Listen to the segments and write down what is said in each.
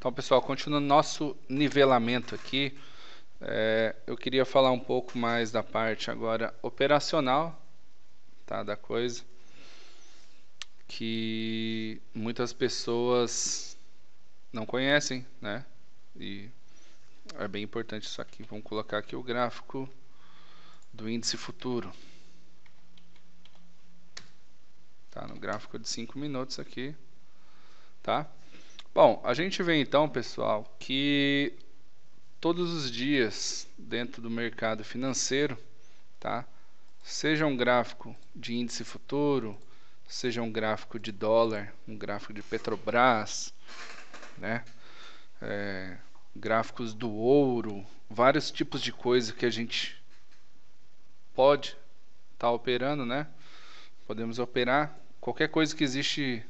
Então, pessoal, continuando nosso nivelamento aqui, eu queria falar um pouco mais da parte agora operacional, tá, da coisa, que muitas pessoas não conhecem, né? E é bem importante isso aqui. Vamos colocar aqui o gráfico do índice futuro. Tá, no gráfico de 5 minutos aqui, tá? Bom, a gente vê então, pessoal, que todos os dias dentro do mercado financeiro, tá? Seja um gráfico de índice futuro, seja um gráfico de dólar, um gráfico de Petrobras, né? Gráficos do ouro, vários tipos de coisa que a gente pode estar operando, né? Podemos operar qualquer coisa que existe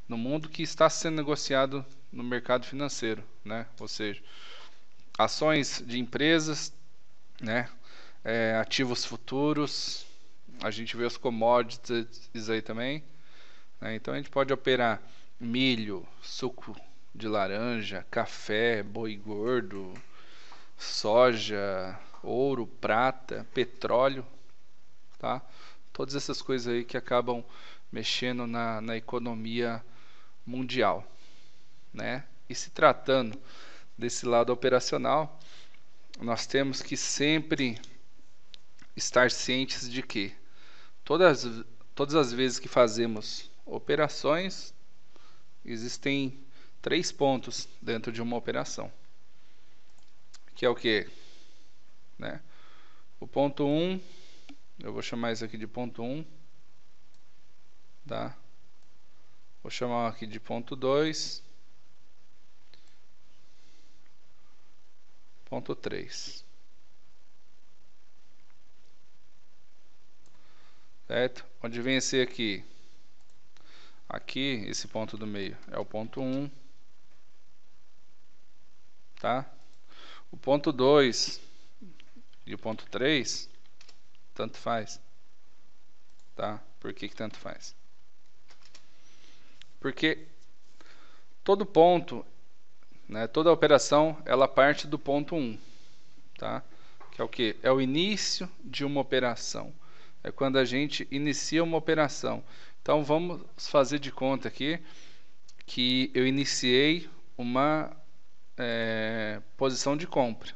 no mundo que está sendo negociado no mercado financeiro, né? Ou seja, ações de empresas, né? Ativos futuros, a gente vê os commodities aí também, né? Então a gente pode operar milho, suco de laranja, café, boi gordo, soja, ouro, prata, petróleo, tá? Todas essas coisas aí que acabam mexendo na economia mundial, né? E se tratando desse lado operacional, nós temos que sempre estar cientes de que todas as vezes que fazemos operações, existem 3 pontos dentro de uma operação, que é o que, né? O ponto 1, eu vou chamar isso aqui de ponto 1, tá? Vou chamar aqui de ponto 2, ponto 3, certo? Onde vem esse aqui? Aqui, esse ponto do meio é o ponto 1, tá? O ponto 2 e o ponto 3, tanto faz, tá? Por que tanto faz? Porque todo ponto, né, toda operação, ela parte do ponto 1, tá? Que é o que? É o início de uma operação. É quando a gente inicia uma operação. Então vamos fazer de conta aqui que eu iniciei uma posição de compra,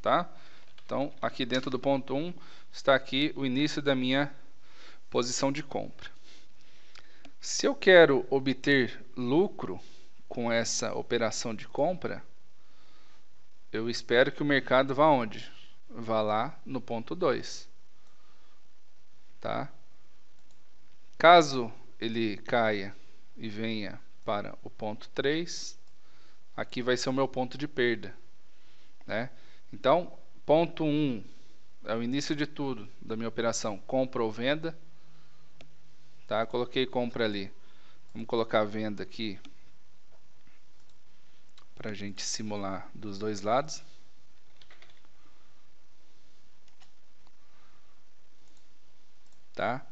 tá? Então aqui dentro do ponto 1 está aqui o início da minha posição de compra. Se eu quero obter lucro com essa operação de compra, eu espero que o mercado vá onde? Vá lá no ponto 2, tá? Caso ele caia e venha para o ponto 3, aqui vai ser o meu ponto de perda, né? Então, ponto 1 é o início de tudo da minha operação, compra ou venda, tá? Coloquei compra ali. Vamos colocar venda aqui para a gente simular dos dois lados. Tá?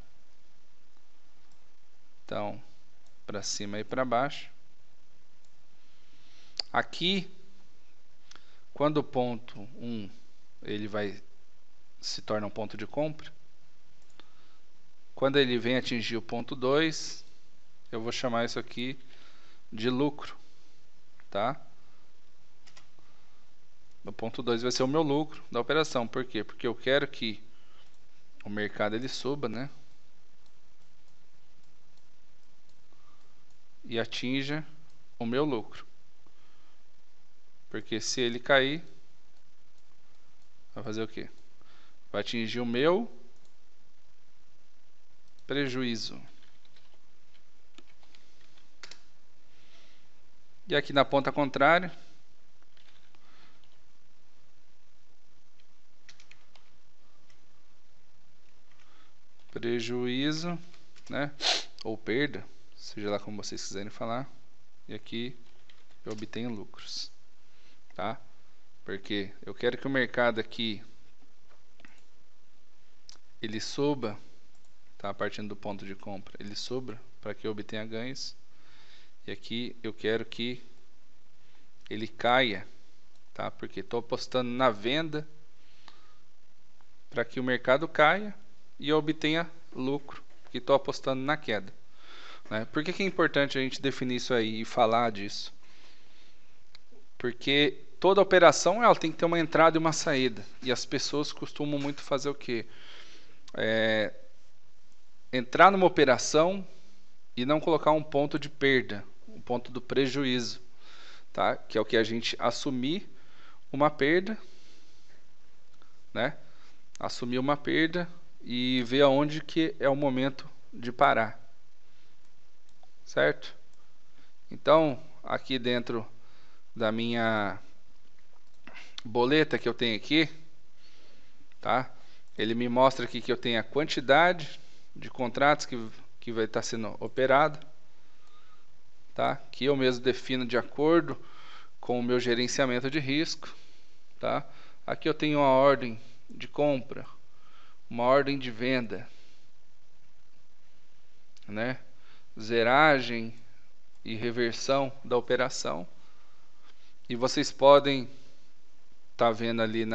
Então, para cima e para baixo. Aqui, quando o ponto 1 ele se torna um ponto de compra, quando ele vem atingir o ponto 2, eu vou chamar isso aqui de lucro, tá? O ponto 2 vai ser o meu lucro da operação. Por quê? Porque eu quero que o mercado ele suba, né? E atinja o meu lucro. Porque se ele cair, vai fazer o quê? Vai atingir o meu prejuízo. E aqui na ponta contrária, prejuízo, né? Ou perda, seja lá como vocês quiserem falar. E aqui eu obtenho lucros, tá? Porque eu quero que o mercado aqui ele suba, tá? Partindo do ponto de compra, ele suba para que eu obtenha ganhos. E aqui eu quero que ele caia, tá? Porque estou apostando na venda para que o mercado caia e eu obtenha lucro, porque estou apostando na queda, né? Por que é importante a gente definir isso aí e falar disso? Porque toda operação ela tem que ter uma entrada e uma saída, e as pessoas costumam muito fazer o quê? Entrar numa operação e não colocar um ponto de perda, um ponto do prejuízo, tá? Que é o que a gente assumir uma perda, né? Assumir uma perda e ver aonde que é o momento de parar, certo? Então, aqui dentro da minha boleta que eu tenho aqui, tá? Ele me mostra aqui que eu tenho a quantidade de contratos que vai estar sendo operado, tá? Que eu mesmo defino de acordo com o meu gerenciamento de risco, tá? Aqui eu tenho uma ordem de compra, uma ordem de venda, né? Zeragem e reversão da operação. E vocês podem estar vendo ali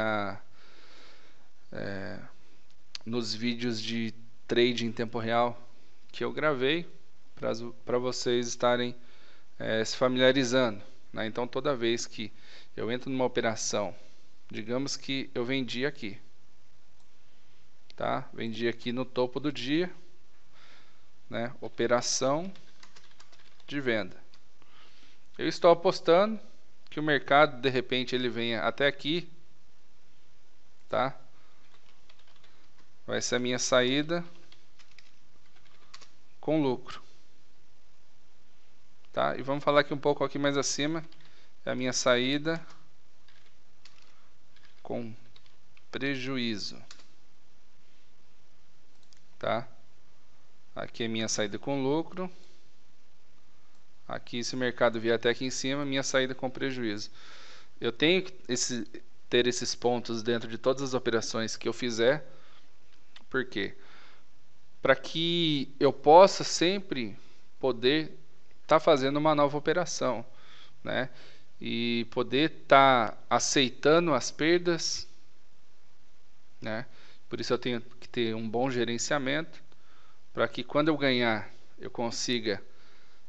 nos vídeos de trade em tempo real que eu gravei para vocês estarem se familiarizando, né? Então toda vez que eu entro numa operação, digamos que eu vendi aqui, tá? Vendi aqui no topo do dia, né? Operação de venda. Eu estou apostando que o mercado de repente ele venha até aqui, tá? Vai ser a minha saída com lucro, tá? E vamos falar aqui um pouco aqui mais acima, é a minha saída com prejuízo, tá? Aqui é minha saída com lucro. Aqui, se o mercado vier até aqui em cima, minha saída com prejuízo. Eu tenho que ter esses pontos dentro de todas as operações que eu fizer. Por quê? Para que eu possa sempre poder estar fazendo uma nova operação, né? E poder estar aceitando as perdas, né? Por isso eu tenho que ter um bom gerenciamento, para que quando eu ganhar, eu consiga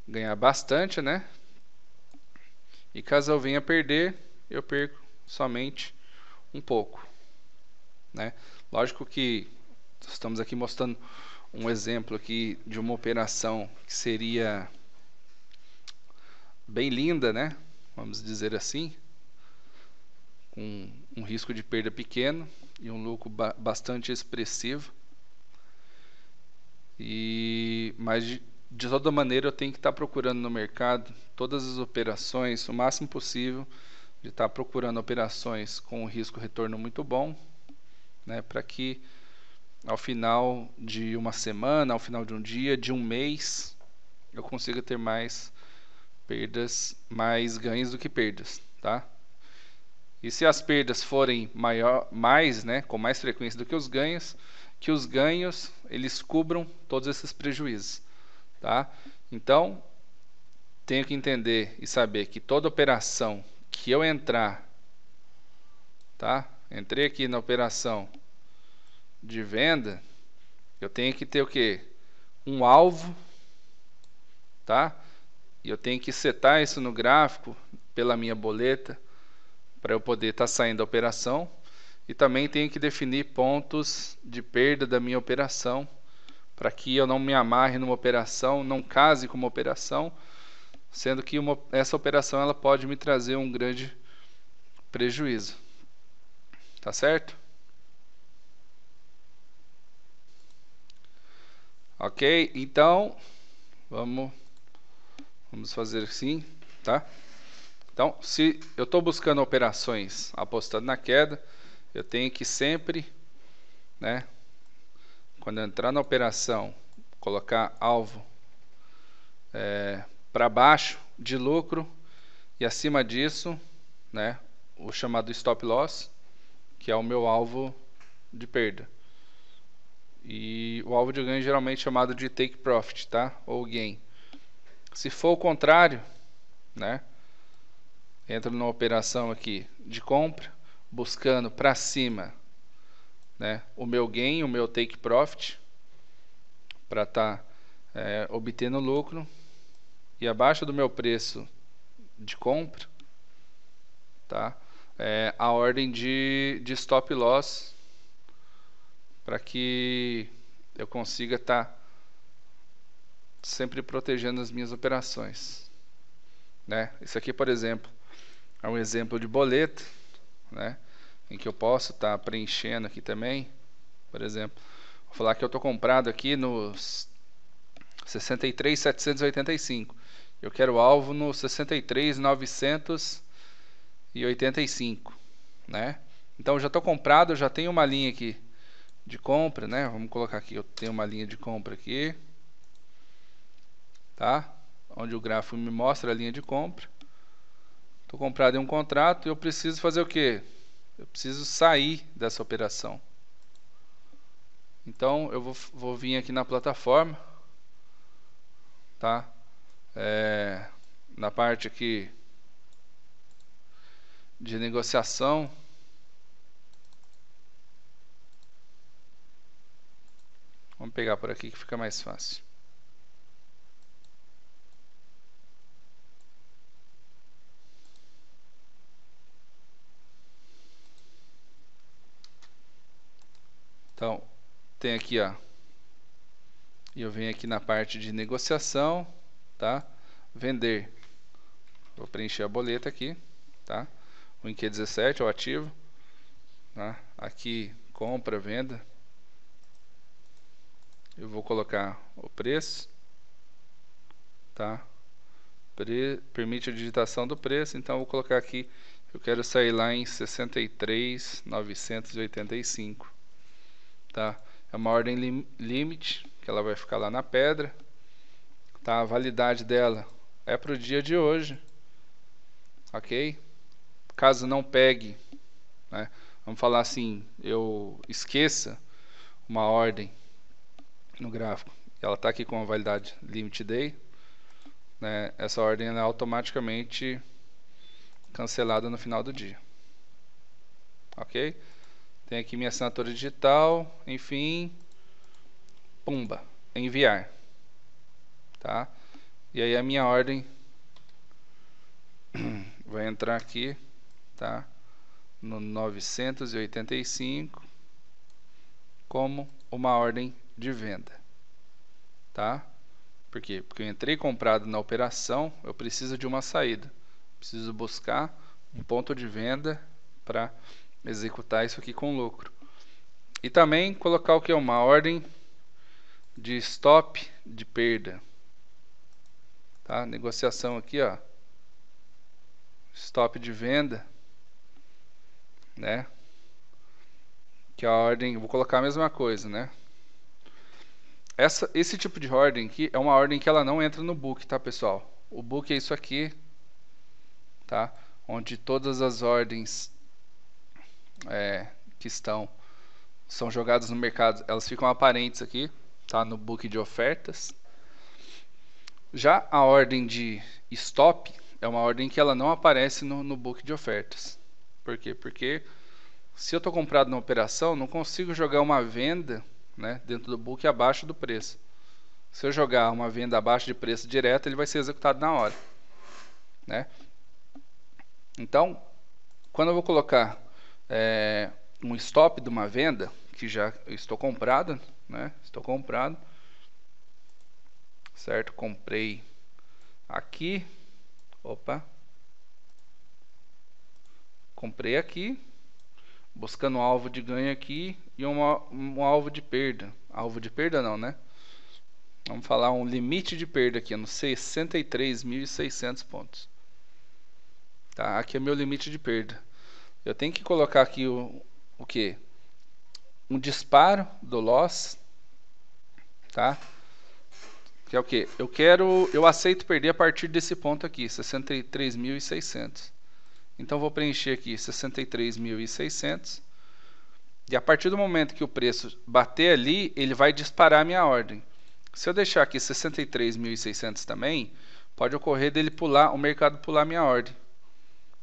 ganhar bastante, né? E caso eu venha perder, eu perco somente um pouco, né? Lógico que estamos aqui mostrando um exemplo aqui de uma operação que seria bem linda, né? Vamos dizer assim, com um risco de perda pequeno e um lucro bastante expressivo. Mas de toda maneira eu tenho que estar procurando no mercado todas as operações, o máximo possível, de estar procurando operações com um risco-retorno muito bom, né, para que ao final de uma semana, ao final de um dia, de um mês, eu consiga ter mais ganhos do que perdas, tá? E se as perdas forem com mais frequência do que os ganhos eles cubram todos esses prejuízos, tá? Então, tenho que entender e saber que toda operação que eu entrar, tá? Entrei aqui na operação de venda, eu tenho que ter o quê? Um alvo, tá? E eu tenho que setar isso no gráfico pela minha boleta para eu poder estar saindo da operação. E também tenho que definir pontos de perda da minha operação, para que eu não me amarre numa operação, não case com uma operação, sendo que essa operação ela pode me trazer um grande prejuízo. Tá certo? Ok, então vamos fazer assim, tá? Então, se eu estou buscando operações apostando na queda, eu tenho que sempre, né, quando eu entrar na operação, colocar alvo para baixo de lucro e acima disso, né, o chamado stop loss, que é o meu alvo de perda. E o alvo de ganho geralmente é chamado de take profit, tá? Ou gain. Se for o contrário, né, Entro numa operação aqui de compra, buscando para cima, né, o meu gain, o meu take profit, para estar obtendo lucro, e abaixo do meu preço de compra, tá, a ordem de stop loss, para que eu consiga estar sempre protegendo as minhas operações, né? Isso aqui, por exemplo, é um exemplo de boleto, né, em que eu posso estar preenchendo aqui também. Por exemplo, vou falar que eu estou comprado aqui nos 63.785. Eu quero alvo no 63.985, né? Então eu já estou comprado, eu já tenho uma linha aqui de compra, né? Vamos colocar aqui, eu tenho uma linha de compra aqui, tá? Onde o gráfico me mostra a linha de compra. Estou comprado em um contrato e eu preciso fazer o quê? Eu preciso sair dessa operação. Então eu vou vir aqui na plataforma, tá? Na parte aqui de negociação, vamos pegar por aqui que fica mais fácil. Então, tem aqui, ó, e eu venho aqui na parte de negociação, tá? Vender. Vou preencher a boleta aqui, tá? O INQ17 é o ativo, tá? Aqui, compra, venda. Eu vou colocar o preço, tá? Permite a digitação do preço, então eu vou colocar aqui, eu quero sair lá em 63.985, tá? É uma ordem limite, que ela vai ficar lá na pedra, tá? A validade dela é para o dia de hoje, ok? Caso não pegue, né, vamos falar assim, eu esqueça uma ordem no gráfico, ela está aqui com a validade limit day, né, essa ordem é automaticamente cancelada no final do dia, ok? Tem aqui minha assinatura digital, enfim, pumba, enviar, tá? E aí a minha ordem vai entrar aqui, tá? No 985 como uma ordem de venda, tá? Por quê? Porque eu entrei comprado na operação, eu preciso de uma saída, preciso buscar um ponto de venda para executar isso aqui com lucro. E também colocar o que? Uma ordem de stop de perda, tá? Negociação aqui, ó, stop de venda, né? Que a ordem, eu vou colocar a mesma coisa, né? Esse tipo de ordem aqui é uma ordem que ela não entra no book, tá, pessoal? O book é isso aqui, tá? Onde todas as ordens que são jogadas no mercado, elas ficam aparentes aqui, tá? No book de ofertas. Já a ordem de stop é uma ordem que ela não aparece no book de ofertas. Por quê? Porque se eu estou comprado na operação, não consigo jogar uma venda, né, dentro do book abaixo do preço. Se eu jogar uma venda abaixo de preço direto, ele vai ser executado na hora, né? Então, quando eu vou colocar um stop de uma venda, que já eu estou comprado, né? Estou comprado, certo? Comprei aqui, opa, comprei aqui, buscando um alvo de ganho aqui e um alvo de perda. Alvo de perda não, né? Vamos falar um limite de perda aqui, nos 63.600 pontos. Tá? Aqui é meu limite de perda. Eu tenho que colocar aqui o que? Um disparo do loss, tá? Que é o que? Eu aceito perder a partir desse ponto aqui, 63.600. Então vou preencher aqui 63.600. E a partir do momento que o preço bater ali, ele vai disparar a minha ordem. Se eu deixar aqui 63.600 também, pode ocorrer dele pular, o mercado pular a minha ordem.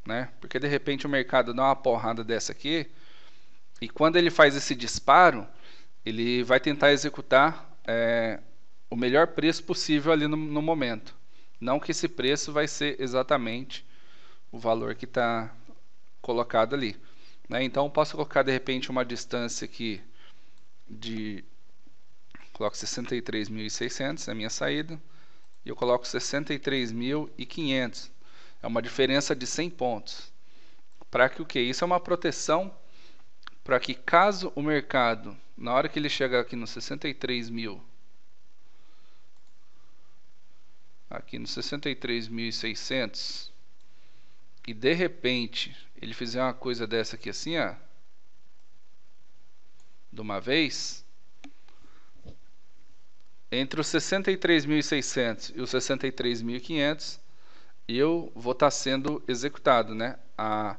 né? Porque de repente o mercado dá uma porrada dessa aqui, e quando ele faz esse disparo, ele vai tentar executar o melhor preço possível ali no momento. Não que esse preço vai ser exatamente o valor que está colocado ali, né? Então eu posso colocar de repente uma distância aqui coloco 63.600 na minha saída, e eu coloco 63.500. É uma diferença de 100 pontos. Para que o que? Isso é uma proteção para que caso o mercado, na hora que ele chegar aqui no 63.000, aqui no 63.600, e de repente ele fizer uma coisa dessa aqui assim, ó, de uma vez, entre os 63.600 e os 63.500, eu vou estar sendo executado, né? A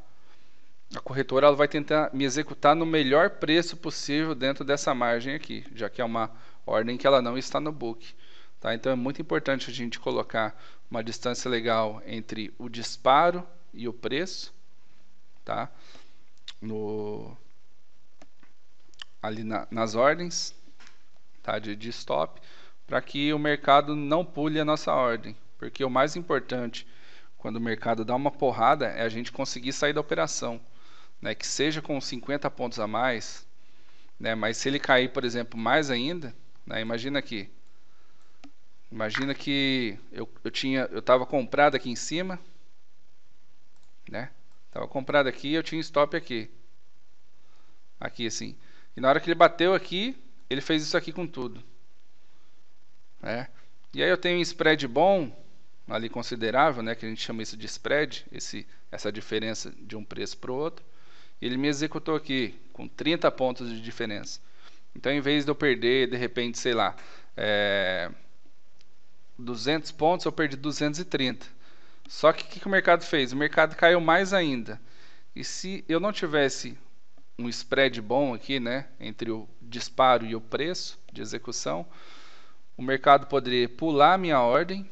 corretora ela vai tentar me executar no melhor preço possível dentro dessa margem aqui, já que é uma ordem que ela não está no book. Tá? Então é muito importante a gente colocar uma distância legal entre o disparo e o preço, tá? Ali nas ordens, tá? de stop, para que o mercado não pule a nossa ordem. Porque o mais importante quando o mercado dá uma porrada é a gente conseguir sair da operação, né? Que seja com 50 pontos a mais, né? Mas se ele cair, por exemplo, mais ainda, né? Imagina que eu estava comprado aqui em cima, né? Estava comprado aqui, eu tinha stop aqui assim. E na hora que ele bateu aqui, ele fez isso aqui com tudo, né? E aí eu tenho um spread bom ali considerável, né? Que a gente chama isso de spread, essa diferença de um preço para o outro. Ele me executou aqui com 30 pontos de diferença. Então, em vez de eu perder, de repente, sei lá, 200 pontos, eu perdi 230. Só que o que o mercado fez? O mercado caiu mais ainda. E se eu não tivesse um spread bom aqui, né, entre o disparo e o preço de execução, o mercado poderia pular a minha ordem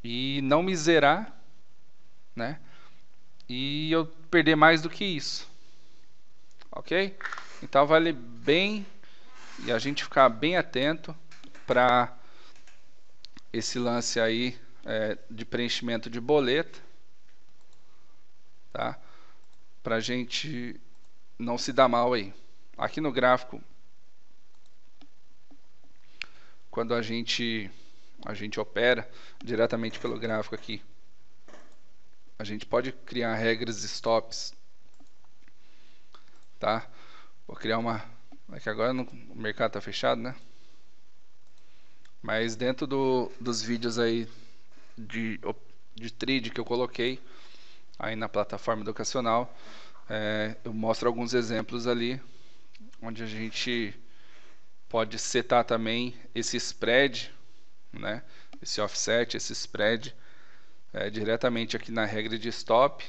e não me zerar, né, e eu perder mais do que isso. Ok? Então vale bem e a gente ficar bem atento para esse lance aí de preenchimento de boleta, tá? Para a gente não se dar mal aí. Aqui no gráfico, quando a gente opera diretamente pelo gráfico aqui, a gente pode criar regras de stops, tá? Vou criar uma, é que agora o mercado está fechado, né? Mas dentro dos vídeos aí de trade que eu coloquei aí na plataforma educacional, eu mostro alguns exemplos ali onde a gente pode setar também esse spread, né? Esse offset, esse spread diretamente aqui na regra de stop,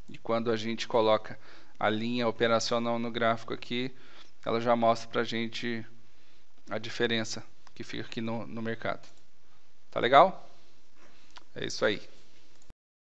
e quando a gente coloca a linha operacional no gráfico aqui, ela já mostra pra gente a diferença que fica aqui no mercado. Tá legal? É isso aí.